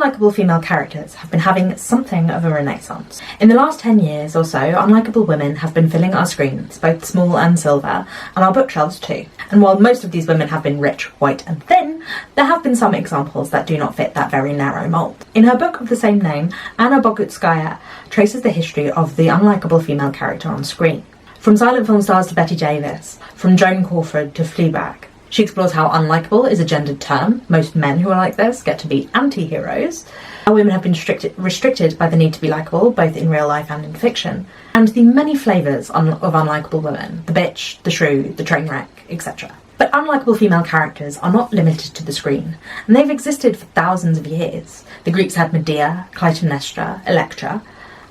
unlikable female characters have been having something of a renaissance. In the last 10 years or so, unlikable women have been filling our screens, both small and silver, and our bookshelves too. And while most of these women have been rich, white and thin, there have been some examples that do not fit that very narrow mould. In her book of the same name, Anna Bogutskaya traces the history of the unlikable female character on screen. From silent film stars to Betty Davis, from Joan Crawford to Fleabag. She explores how unlikable is a gendered term. Most men who are like this get to be anti-heroes. How women have been restricted by the need to be likeable, both in real life and in fiction. And the many flavours of unlikable women. The bitch, the shrew, the train wreck, etc. But unlikable female characters are not limited to the screen, and they've existed for thousands of years. The Greeks had Medea, Clytemnestra, Electra,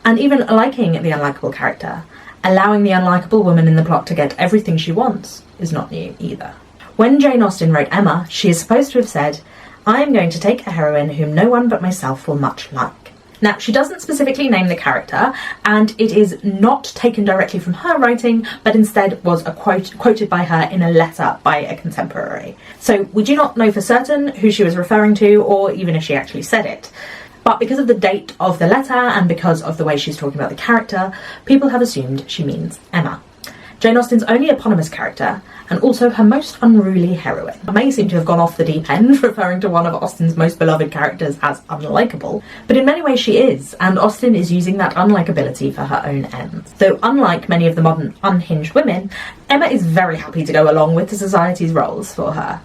and even liking the unlikable character, allowing the unlikable woman in the plot to get everything she wants, is not new either. When Jane Austen wrote Emma, she is supposed to have said, "I am going to take a heroine whom no one but myself will much like." Now, she doesn't specifically name the character, and it is not taken directly from her writing, but instead was a quoted by her in a letter by a contemporary. So we do not know for certain who she was referring to, or even if she actually said it. But because of the date of the letter, and because of the way she's talking about the character, people have assumed she means Emma. Jane Austen's only eponymous character, and also her most unruly heroine. I may seem to have gone off the deep end, referring to one of Austen's most beloved characters as unlikable, but in many ways she is, and Austen is using that unlikability for her own ends. Though unlike many of the modern unhinged women, Emma is very happy to go along with the society's roles for her.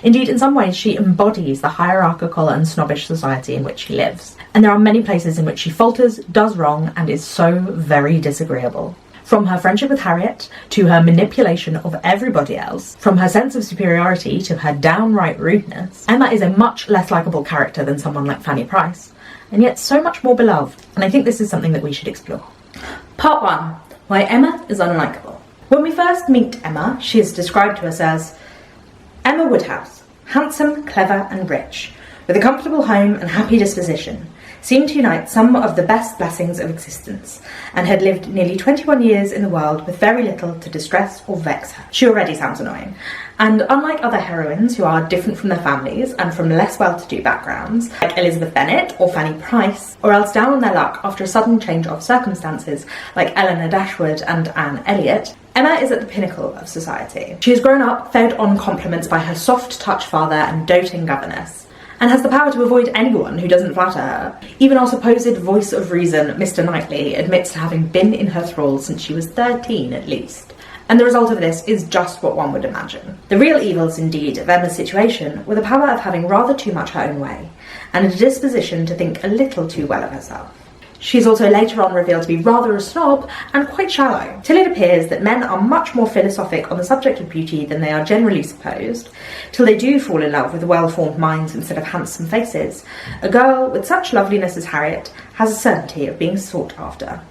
Indeed, in some ways, she embodies the hierarchical and snobbish society in which she lives. And there are many places in which she falters, does wrong, and is so very disagreeable. From her friendship with Harriet, to her manipulation of everybody else, from her sense of superiority to her downright rudeness, Emma is a much less likeable character than someone like Fanny Price, and yet so much more beloved, and I think this is something that we should explore. Part 1. Why Emma is unlikable. When we first meet Emma, she is described to us as Emma Woodhouse, handsome, clever and rich, with a comfortable home and happy disposition, seemed to unite some of the best blessings of existence, and had lived nearly 21 years in the world with very little to distress or vex her. She already sounds annoying. And unlike other heroines who are different from their families and from less well-to-do backgrounds, like Elizabeth Bennet or Fanny Price, or else down on their luck after a sudden change of circumstances, like Eleanor Dashwood and Anne Elliot, Emma is at the pinnacle of society. She has grown up fed on compliments by her soft-touch father and doting governess, and has the power to avoid anyone who doesn't flatter her. Even our supposed voice of reason, Mr. Knightley, admits to having been in her thrall since she was 13 at least. And the result of this is just what one would imagine. The real evils, indeed, of Emma's situation were the power of having rather too much her own way, and a disposition to think a little too well of herself. She is also later on revealed to be rather a snob and quite shallow, till it appears that men are much more philosophic on the subject of beauty than they are generally supposed, till they do fall in love with well-formed minds instead of handsome faces. A girl with such loveliness as Harriet has a certainty of being sought after.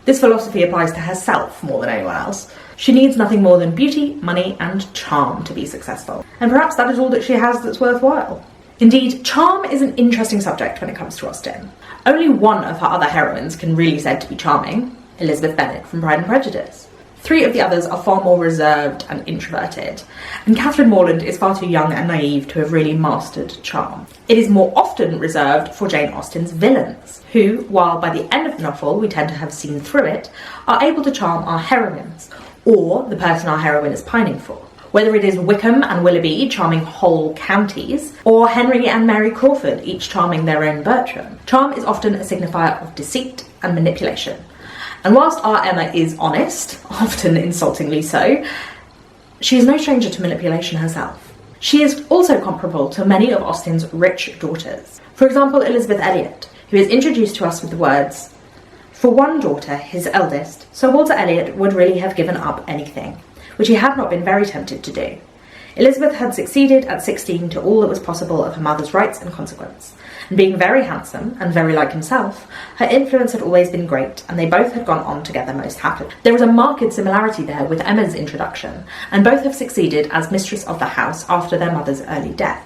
This philosophy applies to herself more than anyone else. She needs nothing more than beauty, money, and charm to be successful. And perhaps that is all that she has that's worthwhile. Indeed, charm is an interesting subject when it comes to Austen. Only one of her other heroines can really be said to be charming, Elizabeth Bennet from Pride and Prejudice. 3 of the others are far more reserved and introverted, and Catherine Morland is far too young and naive to have really mastered charm. It is more often reserved for Jane Austen's villains, who, while by the end of the novel we tend to have seen through it, are able to charm our heroines, or the person our heroine is pining for. Whether it is Wickham and Willoughby charming whole counties, or Henry and Mary Crawford each charming their own Bertram, charm is often a signifier of deceit and manipulation. And whilst our Emma is honest, often insultingly so, she is no stranger to manipulation herself. She is also comparable to many of Austen's rich daughters. For example, Elizabeth Elliot, who is introduced to us with the words, "For one daughter, his eldest, Sir Walter Elliot would really have given up anything, which he had not been very tempted to do. Elizabeth had succeeded at 16 to all that was possible of her mother's rights and consequence, and being very handsome and very like himself, her influence had always been great, and they both had gone on together most happily." There is a marked similarity there with Emma's introduction, and both have succeeded as mistress of the house after their mother's early death.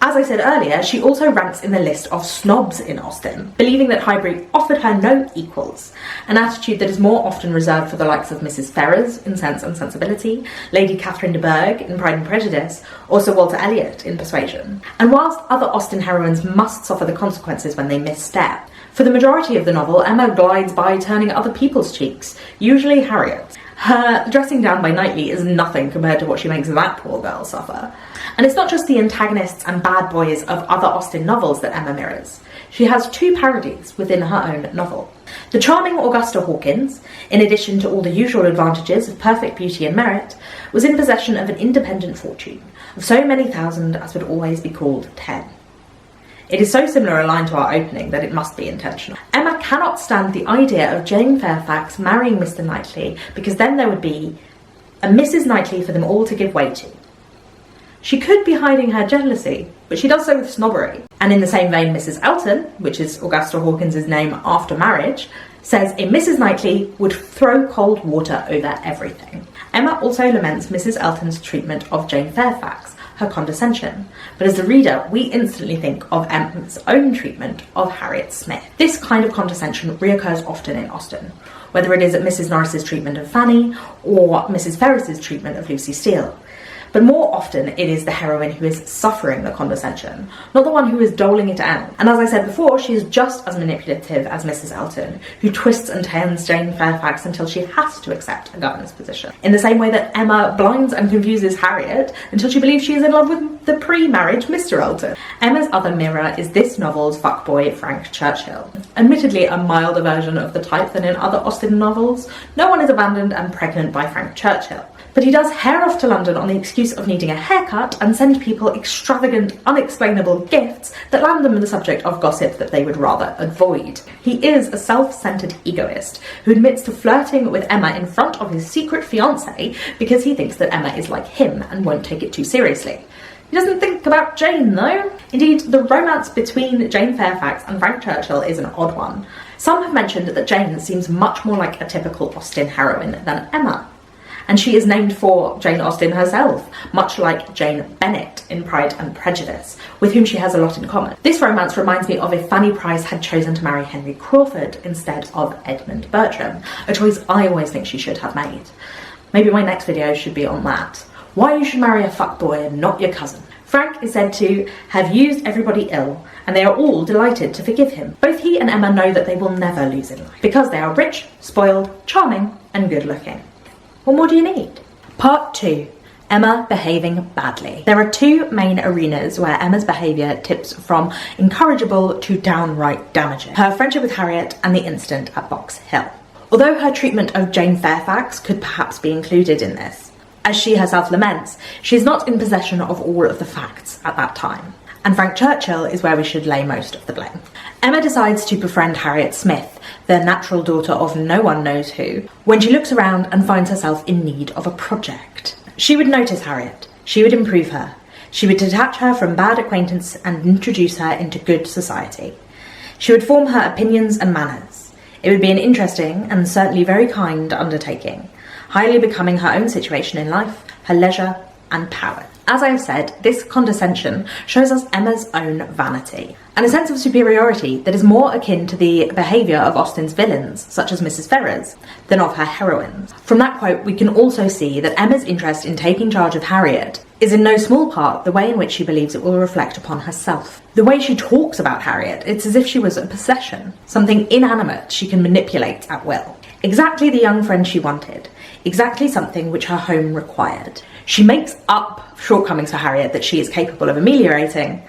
As I said earlier, she also ranks in the list of snobs in Austen, believing that Highbury offered her no equals, an attitude that is more often reserved for the likes of Mrs. Ferrers in Sense and Sensibility, Lady Catherine de Bourgh in Pride and Prejudice, or Sir Walter Elliot in Persuasion. And whilst other Austen heroines must suffer the consequences when they misstep, for the majority of the novel, Emma glides by turning other people's cheeks, usually Harriet's. Her dressing down by Knightley is nothing compared to what she makes that poor girl suffer. And it's not just the antagonists and bad boys of other Austen novels that Emma mirrors. She has 2 parodies within her own novel. The charming Augusta Hawkins, in addition to all the usual advantages of perfect beauty and merit, was in possession of an independent fortune, of so many thousand as would always be called 10. It is so similar a line to our opening that it must be intentional. Emma cannot stand the idea of Jane Fairfax marrying Mr. Knightley, because then there would be a Mrs. Knightley for them all to give way to. She could be hiding her jealousy, but she does so with snobbery. And in the same vein, Mrs. Elton, which is Augusta Hawkins' name after marriage, says a Mrs. Knightley would throw cold water over everything. Emma also laments Mrs. Elton's treatment of Jane Fairfax, her condescension, but as the reader, we instantly think of Emma's own treatment of Harriet Smith. This kind of condescension reoccurs often in Austen, whether it is at Mrs. Norris's treatment of Fanny or Mrs. Ferris's treatment of Lucy Steele. But more often it is the heroine who is suffering the condescension, not the one who is doling it out. And as I said before, she is just as manipulative as Mrs. Elton, who twists and turns Jane Fairfax until she has to accept a governess position. In the same way that Emma blinds and confuses Harriet until she believes she is in love with the pre-marriage Mr. Elton. Emma's other mirror is this novel's fuckboy Frank Churchill. Admittedly a milder version of the type than in other Austen novels, no one is abandoned and pregnant by Frank Churchill. But he does hair off to London on the excuse of needing a haircut and send people extravagant, unexplainable gifts that land them the subject of gossip that they would rather avoid. He is a self-centered egoist who admits to flirting with Emma in front of his secret fiancée because he thinks that Emma is like him and won't take it too seriously. He doesn't think about Jane, though. Indeed, the romance between Jane Fairfax and Frank Churchill is an odd one. Some have mentioned that Jane seems much more like a typical Austen heroine than Emma. And she is named for Jane Austen herself, much like Jane Bennet in Pride and Prejudice, with whom she has a lot in common. This romance reminds me of if Fanny Price had chosen to marry Henry Crawford instead of Edmund Bertram, a choice I always think she should have made. Maybe my next video should be on that. Why you should marry a fuckboy and not your cousin. Frank is said to have used everybody ill, and they are all delighted to forgive him. Both he and Emma know that they will never lose in life, because they are rich, spoiled, charming, and good-looking. What more do you need? Part 2. Emma behaving badly. There are 2 main arenas where Emma's behaviour tips from incorrigible to downright damaging. Her friendship with Harriet and the incident at Box Hill. Although her treatment of Jane Fairfax could perhaps be included in this, as she herself laments, she is not in possession of all of the facts at that time. And Frank Churchill is where we should lay most of the blame. Emma decides to befriend Harriet Smith, the natural daughter of no one knows who, when she looks around and finds herself in need of a project. She would notice Harriet. She would improve her. She would detach her from bad acquaintance and introduce her into good society. She would form her opinions and manners. It would be an interesting and certainly very kind undertaking, highly becoming her own situation in life, her leisure and power. As I have said, this condescension shows us Emma's own vanity, and a sense of superiority that is more akin to the behaviour of Austen's villains, such as Mrs. Ferrers, than of her heroines. From that quote, we can also see that Emma's interest in taking charge of Harriet is in no small part the way in which she believes it will reflect upon herself. The way she talks about Harriet, it's as if she was a possession, something inanimate she can manipulate at will. Exactly the young friend she wanted, exactly something which her home required. She makes up shortcomings for Harriet that she is capable of ameliorating,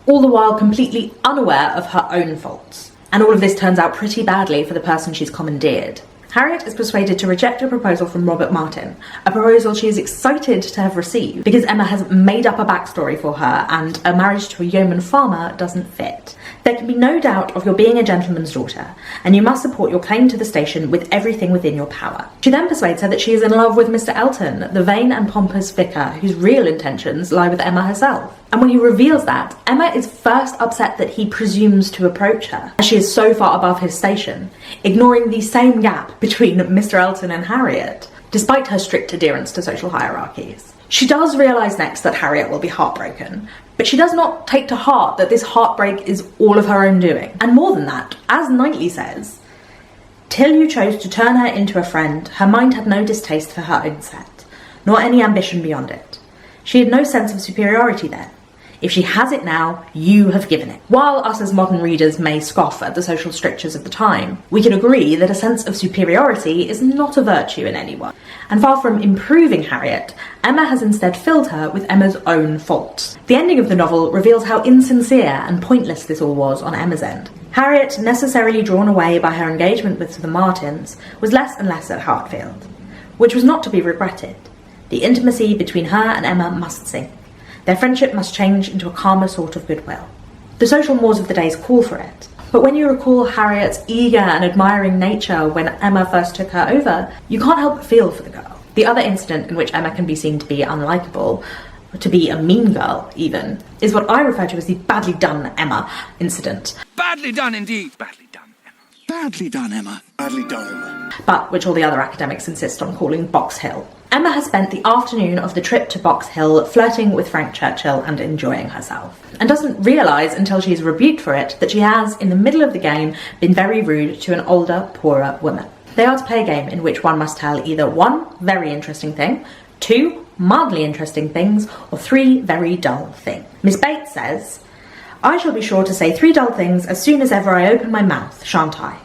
all the while completely unaware of her own faults. And all of this turns out pretty badly for the person she's commandeered. Harriet is persuaded to reject a proposal from Robert Martin, a proposal she is excited to have received because Emma has made up a backstory for her and a marriage to a yeoman farmer doesn't fit. There can be no doubt of your being a gentleman's daughter, and you must support your claim to the station with everything within your power. She then persuades her that she is in love with Mr. Elton, the vain and pompous vicar whose real intentions lie with Emma herself. And when he reveals that, Emma is first upset that he presumes to approach her, as she is so far above his station, ignoring the same gap between Mr. Elton and Harriet, despite her strict adherence to social hierarchies. She does realise next that Harriet will be heartbroken, but she does not take to heart that this heartbreak is all of her own doing. And more than that, as Knightley says, till you chose to turn her into a friend, her mind had no distaste for her own set, nor any ambition beyond it. She had no sense of superiority then. If she has it now, you have given it. While us as modern readers may scoff at the social strictures of the time, we can agree that a sense of superiority is not a virtue in anyone. And far from improving Harriet, Emma has instead filled her with Emma's own faults. The ending of the novel reveals how insincere and pointless this all was on Emma's end. Harriet, necessarily drawn away by her engagement with the Martins, was less and less at Hartfield, which was not to be regretted. The intimacy between her and Emma must sink. Their friendship must change into a calmer sort of goodwill. The social mores of the days call for it. But when you recall Harriet's eager and admiring nature when Emma first took her over, you can't help but feel for the girl. The other incident in which Emma can be seen to be unlikable, to be a mean girl even, is what I refer to as the badly done Emma incident. Badly done indeed. Badly done, Emma. Badly done, Emma. Badly done, Emma. But which all the other academics insist on calling Box Hill. Emma has spent the afternoon of the trip to Box Hill flirting with Frank Churchill and enjoying herself, and doesn't realise until she is rebuked for it that she has, in the middle of the game, been very rude to an older, poorer woman. They are to play a game in which one must tell either 1 very interesting thing, 2 mildly interesting things, or 3 very dull things. Miss Bates says, "I shall be sure to say 3 dull things as soon as ever I open my mouth, shan't I?"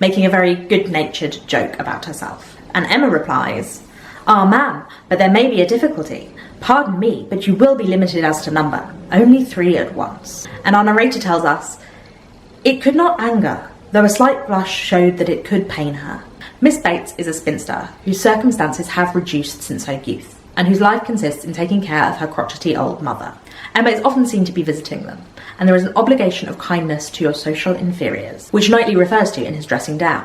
making a very good-natured joke about herself. And Emma replies, "Ah, ma'am, but there may be a difficulty. Pardon me, but you will be limited as to number. Only 3 at once." And our narrator tells us, "It could not anger, though a slight blush showed that it could pain her." Miss Bates is a spinster whose circumstances have reduced since her youth, and whose life consists in taking care of her crotchety old mother. Emma is often seen to be visiting them, and there is an obligation of kindness to your social inferiors, which Knightley refers to in his dressing down.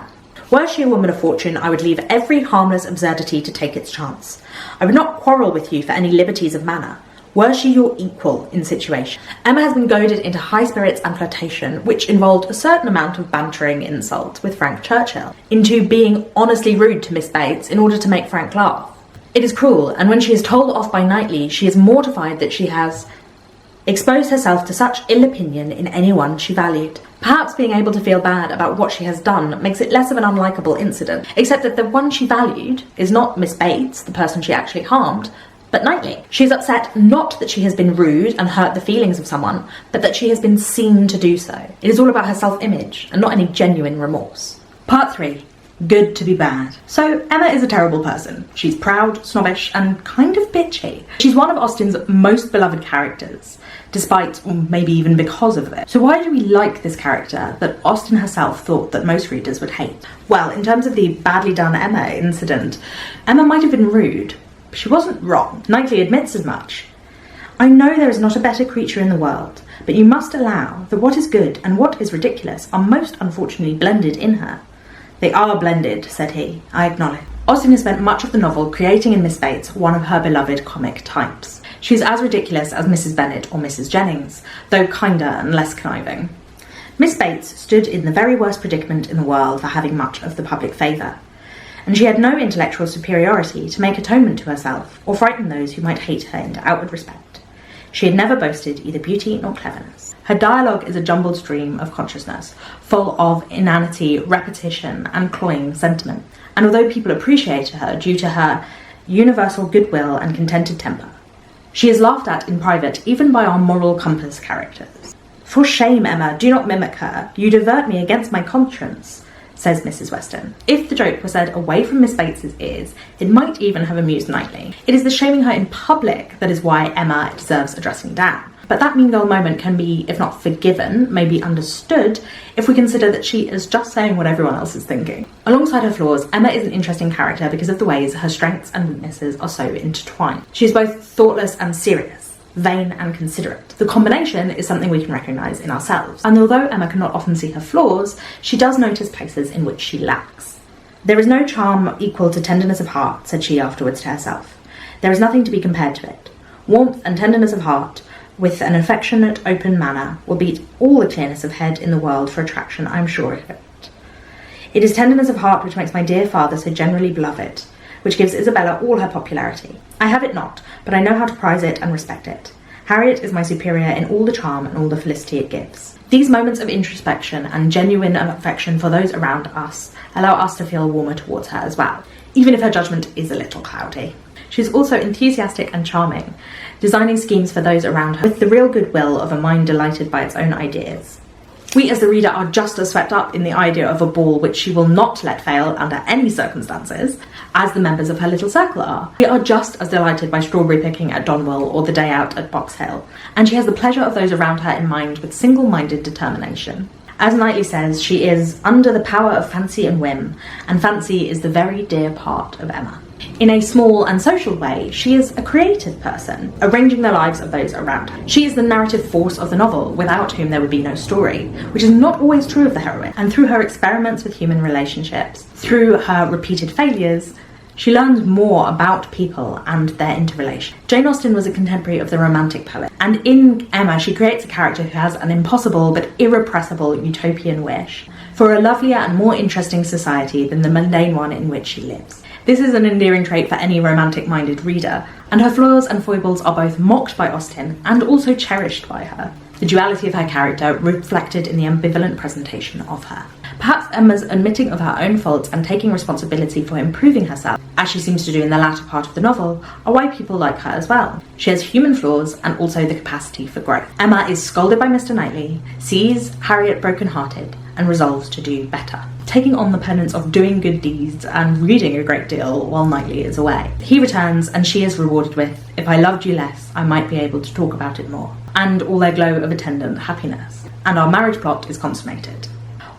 "Were she a woman of fortune, I would leave every harmless absurdity to take its chance. I would not quarrel with you for any liberties of manner. Were she your equal in situation?" Emma has been goaded into high spirits and flirtation, which involved a certain amount of bantering insult with Frank Churchill, into being honestly rude to Miss Bates in order to make Frank laugh. It is cruel, and when she is told off by Knightley, she is mortified that she has exposed herself to such ill opinion in anyone she valued. Perhaps being able to feel bad about what she has done makes it less of an unlikable incident, except that the one she valued is not Miss Bates, the person she actually harmed, but Knightley. She is upset not that she has been rude and hurt the feelings of someone, but that she has been seen to do so. It is all about her self-image, and not any genuine remorse. Part 3. Good to be bad. So, Emma is a terrible person. She's proud, snobbish, and kind of bitchy. She's one of Austen's most beloved characters, despite, or maybe even because of this. So why do we like this character that Austen herself thought that most readers would hate? Well, in terms of the badly done Emma incident, Emma might have been rude, but she wasn't wrong. Knightley admits as much. "I know there is not a better creature in the world, but you must allow that what is good and what is ridiculous are most unfortunately blended in her." "They are blended," said he, "I acknowledge." Austen has spent much of the novel creating in Miss Bates one of her beloved comic types. She's as ridiculous as Mrs. Bennet or Mrs. Jennings, though kinder and less conniving. Miss Bates stood in the very worst predicament in the world for having much of the public favour, and she had no intellectual superiority to make atonement to herself or frighten those who might hate her into outward respect. She had never boasted either beauty nor cleverness. Her dialogue is a jumbled stream of consciousness, full of inanity, repetition, and cloying sentiment. And although people appreciate her due to her universal goodwill and contented temper, she is laughed at in private even by our moral compass characters. "For shame, Emma, do not mimic her. You divert me against my conscience," says Mrs. Weston. If the joke were said away from Miss Bates's ears, it might even have amused Knightley. It is the shaming her in public that is why Emma deserves a dressing down. But that mean girl moment can be, if not forgiven, maybe understood if we consider that she is just saying what everyone else is thinking. Alongside her flaws, Emma is an interesting character because of the ways her strengths and weaknesses are so intertwined. She is both thoughtless and serious, vain and considerate. The combination is something we can recognise in ourselves, and although Emma cannot often see her flaws, she does notice places in which she lacks. "There is no charm equal to tenderness of heart," said she afterwards to herself. "There is nothing to be compared to it. Warmth and tenderness of heart, with an affectionate, open manner, will beat all the clearness of head in the world for attraction, I am sure of it. It is tenderness of heart which makes my dear father so generally beloved, which gives Isabella all her popularity. I have it not, but I know how to prize it and respect it. Harriet is my superior in all the charm and all the felicity it gives. These moments of introspection and genuine affection for those around us allow us to feel warmer towards her as well, even if her judgment is a little cloudy. She is also enthusiastic and charming, designing schemes for those around her with the real goodwill of a mind delighted by its own ideas. We as the reader are just as swept up in the idea of a ball which she will not let fail under any circumstances as the members of her little circle are. We are just as delighted by strawberry picking at Donwell or the day out at Box Hill, and she has the pleasure of those around her in mind with single-minded determination. As Knightley says, she is under the power of fancy and whim, and fancy is the very dear part of Emma. In a small and social way, she is a creative person, arranging the lives of those around her. She is the narrative force of the novel, without whom there would be no story, which is not always true of the heroine. And through her experiments with human relationships, through her repeated failures, she learns more about people and their interrelation. Jane Austen was a contemporary of the Romantic poet, and in Emma she creates a character who has an impossible but irrepressible utopian wish for a lovelier and more interesting society than the mundane one in which she lives. This is an endearing trait for any romantic-minded reader, and her flaws and foibles are both mocked by Austen and also cherished by her. The duality of her character reflected in the ambivalent presentation of her. Perhaps Emma's admitting of her own faults and taking responsibility for improving herself, as she seems to do in the latter part of the novel, are why people like her as well. She has human flaws and also the capacity for growth. Emma is scolded by Mr. Knightley, sees Harriet broken-hearted, and resolves to do better, taking on the penance of doing good deeds and reading a great deal while Knightley is away. He returns and she is rewarded with, "If I loved you less, I might be able to talk about it more," and all their glow of attendant happiness. And our marriage plot is consummated,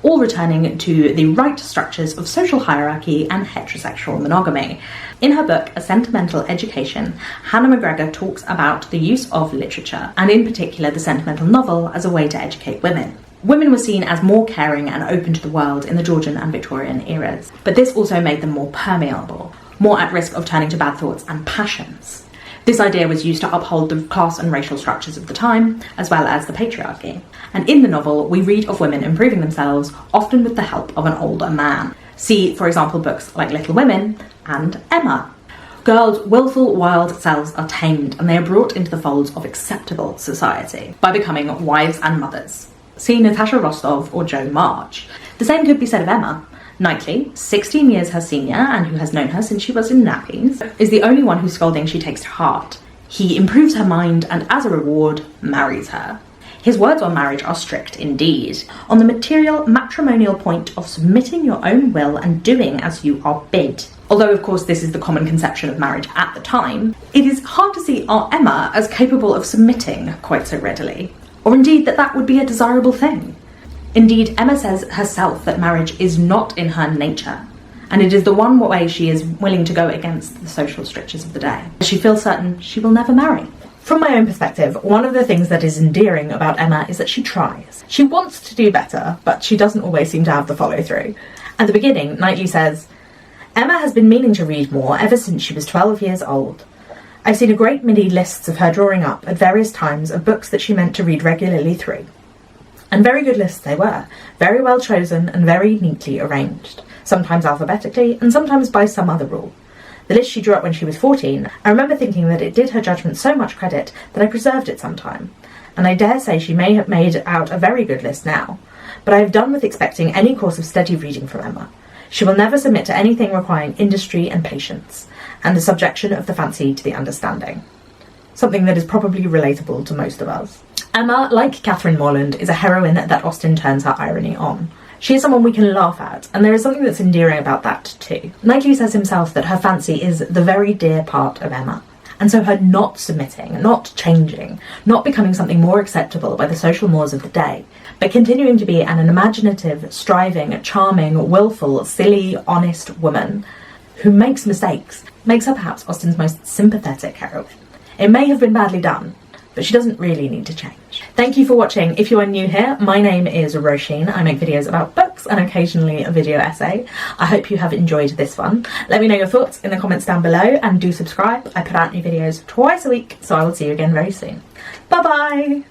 all returning to the right structures of social hierarchy and heterosexual monogamy. In her book, A Sentimental Education, Hannah McGregor talks about the use of literature, and in particular the sentimental novel, as a way to educate women. Women were seen as more caring and open to the world in the Georgian and Victorian eras, but this also made them more permeable, more at risk of turning to bad thoughts and passions. This idea was used to uphold the class and racial structures of the time, as well as the patriarchy. And in the novel, we read of women improving themselves, often with the help of an older man. See, for example, books like Little Women and Emma. Girls' willful, wild selves are tamed, and they are brought into the folds of acceptable society by becoming wives and mothers. See Natasha Rostov or Jo March. The same could be said of Emma. Knightley, 16 years her senior and who has known her since she was in nappies, is the only one whose scolding she takes to heart. He improves her mind and, as a reward, marries her. His words on marriage are strict indeed, on the material, matrimonial point of submitting your own will and doing as you are bid. Although, of course, this is the common conception of marriage at the time, it is hard to see our Emma as capable of submitting quite so readily, or indeed that would be a desirable thing. Indeed, Emma says herself that marriage is not in her nature, and it is the one way she is willing to go against the social strictures of the day. She feels certain she will never marry. From my own perspective, one of the things that is endearing about Emma is that she tries. She wants to do better, but she doesn't always seem to have the follow-through. At the beginning, Knightley says, "Emma has been meaning to read more ever since she was 12 years old. I've seen a great many lists of her drawing up at various times of books that she meant to read regularly through. And very good lists they were, very well chosen and very neatly arranged, sometimes alphabetically and sometimes by some other rule. The list she drew up when she was 14, I remember thinking that it did her judgment so much credit that I preserved it some time, and I dare say she may have made out a very good list now, but I have done with expecting any course of steady reading from Emma. She will never submit to anything requiring industry and patience, and the subjection of the fancy to the understanding." Something that is probably relatable to most of us. Emma, like Catherine Morland, is a heroine that Austen turns her irony on. She is someone we can laugh at, and there is something that's endearing about that too. Knightley says himself that her fancy is the very dear part of Emma, and so her not submitting, not changing, not becoming something more acceptable by the social mores of the day, but continuing to be an imaginative, striving, charming, willful, silly, honest woman who makes mistakes, makes her perhaps Austen's most sympathetic heroine. It may have been badly done, but she doesn't really need to change. Thank you for watching. If you are new here, my name is Roisin. I make videos about books and occasionally a video essay. I hope you have enjoyed this one. Let me know your thoughts in the comments down below and do subscribe. I put out new videos twice a week, so I will see you again very soon. Bye bye!